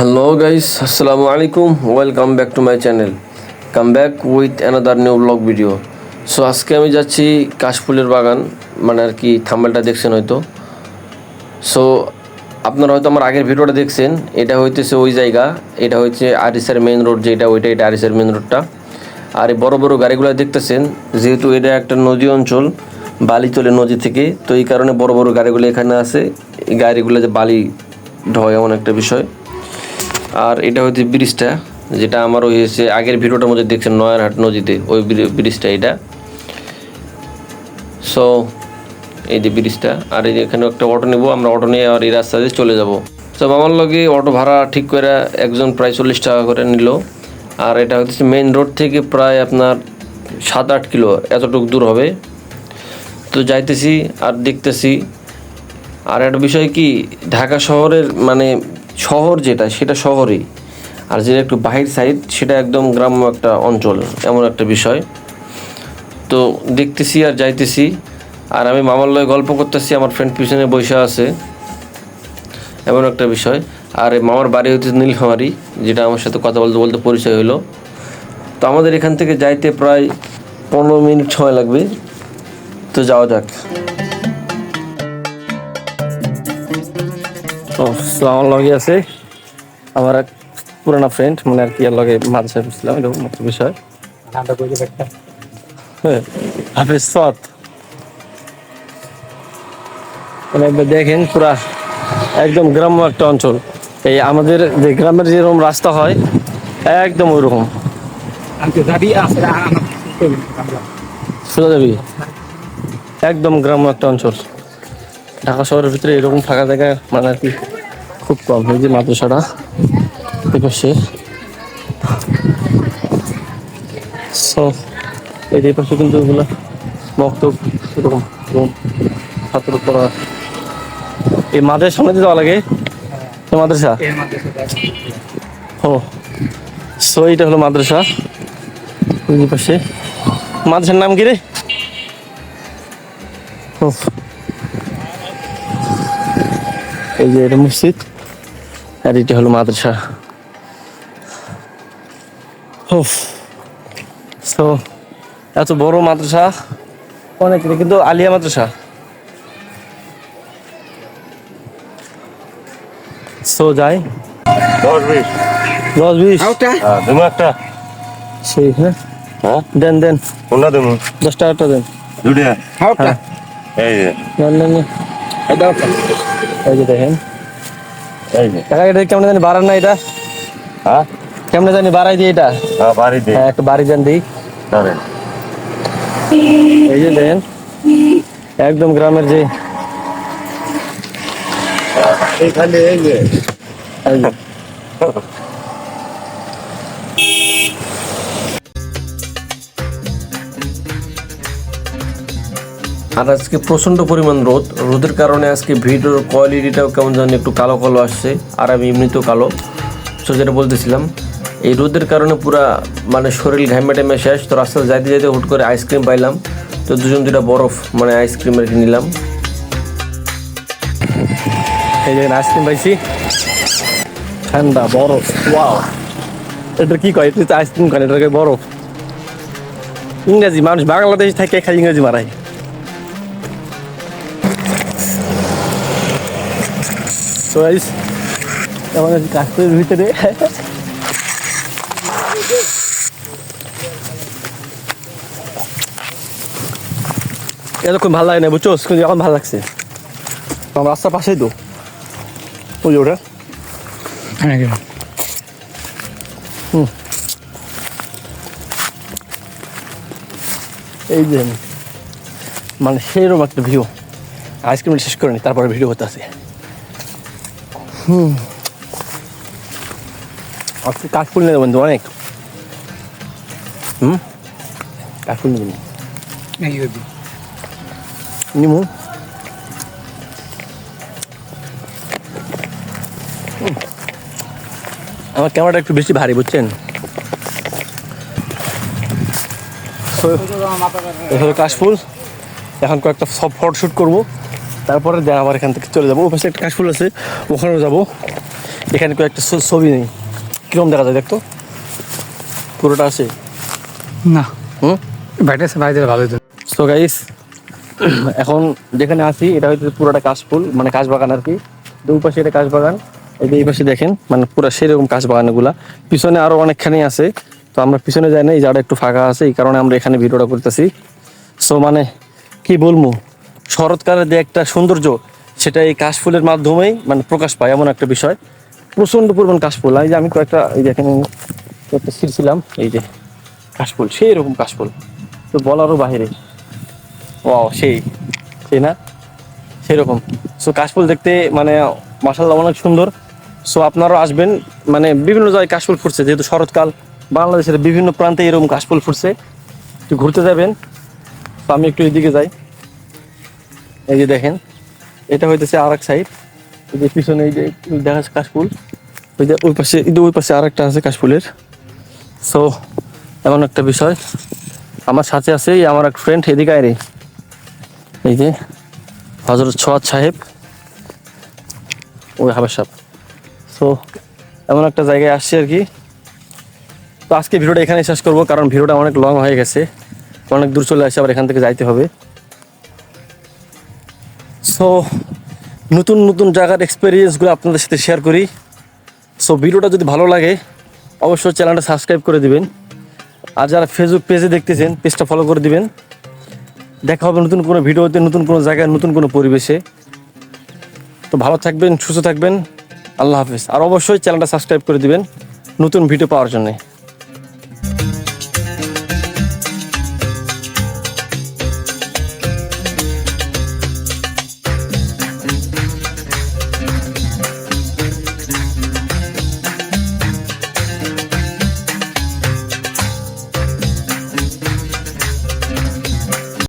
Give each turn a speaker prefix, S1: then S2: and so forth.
S1: Hello guys, Assalamu alaikum. Welcome back to my channel. Come back with another new vlog video. So আজকে আমি যাচ্ছি কাশফুলের বাগান, মানে আর কি থাম্বনেলটা দেখছেন হয়তো। সো আপনারা হয়তো আমার আগের ভিডিওটা দেখছেন, এটা হইতেছে ওই জায়গা, এটা হচ্ছে আরিসার মেইন রোড, যেটা ওইটা এটা আরিসার মেইন রোডটা। আর এই বড় বড় গাড়িগুলো দেখতেছেন, যেহেতু এটা একটা নদী অঞ্চল, বালি তোলে নদী থেকে, তো এই কারণে বড় বড় গাড়িগুলো এখানে আছে। এই গাড়িগুলো যে বালি ঢয় এমন একটা বিষয়। আর এটা হচ্ছে ব্রিজটা, যেটা আমার ওই হচ্ছে আগের ভিডিওটার মধ্যে দেখছেন নয়ারহাট নদীতে, ওই ব্রিজটা এটা। সো এই যে ব্রিজটা, আর এই যে এখানে একটা অটো নেবো আমরা, অটো নিয়ে আর এই রাস্তা দিয়ে চলে যাব। সব আমার লগে অটো ভাড়া ঠিক করে একজন প্রায় 40 টাকা করে নিল। আর এটা হচ্ছে মেইন রোড থেকে প্রায় আপনার 7-8 কিলো এতটুকু দূর হবে। তো যাইতেছি আর দেখতেছি। আর একটা বিষয় কি, ঢাকা শহরের মানে শহর যেটা সেটা শহরই, আর যেটা একটু বাহির সাইড সেটা একদম গ্রাম্য একটা অঞ্চল, এমন একটা বিষয়। তো দেখতেছি আর যাইতেছি, আর আমি মামার লগে গল্প করতেছি, আমার ফ্রেন্ড পিছনে বসে আছে, এমন একটা বিষয়। আর মামার বাড়ি হচ্ছে নীলফামারী, যেটা আমার সাথে কথা বলতে বলতে পরিচয় হলো। তো আমাদের এখান থেকে যাইতে প্রায় 15 মিনিট সময় লাগবে। তো যাওয়া যাক। আমার লগে আছে আমার এক পুরানা ফ্রেন্ড, মানে আর কি এর লগে মাদ্রাসায় পড়ছিলাম, এরকম একটা বিষয়। হাফিজ সৎ, মানে একবার দেখেন পুরা একদম গ্রাম্য একটা অঞ্চল। এই আমাদের যে গ্রামের যেরকম রাস্তা হয় একদম ওইরকম। সোজা যাবি, একদম গ্রাম্য একটা অঞ্চল। ঢাকা শহরের ভিতরে এরকম ফাঁকা জায়গা মানে আর কি খুব কম। এই যে মাদ্রাসাটা এপাশে, এই পাশে কিন্তু ওগুলো মক্তব এরকম ছাত্র পড়া। এই মাদ্রাসার সামনে দিয়ে যাওয়া লাগে মাদ্রাসা। ও সো এইটা হলো মাদ্রাসা। এই পাশে মাদ্রাসার নাম কি রে? এই যে এটা মসজিদ, আর এটা হলো মাদ্রাসা। সো এত বড় মাদ্রাসা অনেক, কিন্তু আলিয়া মাদ্রাসা। সো যাই 10-20
S2: একটা
S1: সেই। হ্যাঁ দেন 10 টাকাটা দেন।
S2: এই যে
S1: নেন। এই যে দেখেন টাকা, এটা কেমন জানি বাড়ান না, এটা কেমন জানি বাড়াই দিই এটা। হ্যাঁ একটু বাড়ি দেন দিই। এই যে দেখেন একদম গ্রামের যে
S2: এইখানে এই যে
S1: আর আজকে প্রচণ্ড পরিমাণ রোদের কারণে আজকে ভিডিওর কোয়ালিটিটাও কেমন জানি একটু কালো কালো আসছে, আর আমি এমনিতেও কালো। সো যেটা বলতেছিলাম, এই রোদের কারণে পুরা মানে শরীর ঘামে টাইমে শেষ। তো রাস্তায় যাইতে যাইতে হুট করে আইসক্রিম পাইলাম, তো দুটা বরফ মানে আইসক্রিম আর কি নিলাম। এই যে আইসক্রিম পাইছি, ঠান্ডা বরফ। ওয়াও, এটা কি কয়? এটা আইসক্রিম খান, এটাকে বরফ। ইংরেজি মানুষ বাংলাদেশ থেকে খালি ইংরেজি মারায়। তো আমাদের কাশ্মীরের ভিতরে এরকম ভালো লাগে না, বুঝছো? কিন্তু এখন ভালো লাগছে। আমার রাস্তার পাশেই তো ওই ওটা। এই যে মানে সেরকম একটা ভিউ। আইসক্রিম শেষ করে নি, তারপরে ভিডিও করতে আসি। আজকে কাশফুল নিয়ে দেবেন তো অনেক। কাশফুল নেবেন নিমু। আমার ক্যামেরাটা একটু বেশি ভারী, বুঝছেন? কাশফুল এখন কয়েকটা সব ফটোশ্যুট করবো, তারপরে আবার এখান থেকে চলে যাবো। ওই পাশে একটা কাশফুল আছে, ওখানেও যাবো।
S3: এখানে কয়েকটা ছবি নেই, কিরকম দেখা যায় দেখতো, পুরোটা আছে।
S4: না
S3: হুম।
S4: বাইরে আছে, বাইরে ভালো হতো।
S3: সো গাইস, এখন যেখানে আছি এটা হচ্ছে পুরোটা কাশফুল, মানে কাশবাগান আর কি। দুই পাশে এটা কাশবাগান, এই পাশে দেখেন মানে পুরো সেরকম কাশবাগান এগুলা। পিছনে আরো অনেকখানি আছে, তো আমরা পিছনে যাই না, এই জায়গাটা একটু ফাঁকা আছে, এই কারণে আমরা এখানে ভিডিওটা করতেছি। সো মানে কি বলবো, শরৎকালের যে একটা সৌন্দর্য সেটা এই কাশফুলের মাধ্যমেই মানে প্রকাশ পায়, এমন একটা বিষয়। প্রচন্ড পরিমাণ কাশফুল, এই যে আমি কয়েকটা এই দেখেন একটা ছিঁড়ছিলাম, এই যে কাশফুল, সেই রকম কাশফুল, তো বলারও বাহিরে। ও সেই সেই না, সেরকম। সো কাশফুল দেখতে মানে মাশাআল্লাহ অনেক সুন্দর। সো আপনারাও আসবেন, মানে বিভিন্ন জায়গায় কাশফুল ফুটছে, যেহেতু শরৎকাল, বাংলাদেশের বিভিন্ন প্রান্তে এরকম কাশফুল ফুটছে, একটু ঘুরতে যাবেন। তো আমি একটু এদিকে যাই, এই যে দেখেন এটা হইতেছে আর এক সাইড, এই যে পিছনে এই যে দেখা যাচ্ছে কাশফুল, ওই যে ওই পাশে, ওই পাশে আর একটা আছে কাশফুলের। সো এমন একটা বিষয়, আমার সাথে আছে এই আমার এক ফ্রেন্ড, এদিকে আয় রে, এই যে হযরত সোয়াদ সাহেব, ওই হাবের সাহেব। সো এমন একটা জায়গায় আসছি আর কি। তো আজকে ভিডিওটা এখানে শেষ করবো, কারণ ভিডিওটা অনেক লং হয়ে গেছে, অনেক দূর চলে আসে, আবার এখান থেকে যাইতে হবে। সো নতুন নতুন জায়গার এক্সপিরিয়েন্সগুলো আপনাদের সাথে শেয়ার করি। সো ভিডিওটা যদি ভালো লাগে অবশ্যই চ্যানেলটা সাবস্ক্রাইব করে দিবেন, আর যারা ফেসবুক পেজে দেখতেছেন পেজটা ফলো করে দিবেন। দেখা হবে নতুন কোনো ভিডিওতে, নতুন কোনো জায়গায়, নতুন কোনো পরিবেশে। তো ভালো থাকবেন, সুস্থ থাকবেন, আল্লাহ হাফেজ। আর অবশ্যই চ্যানেলটা সাবস্ক্রাইব করে দিবেন নতুন ভিডিও পাওয়ার জন্য।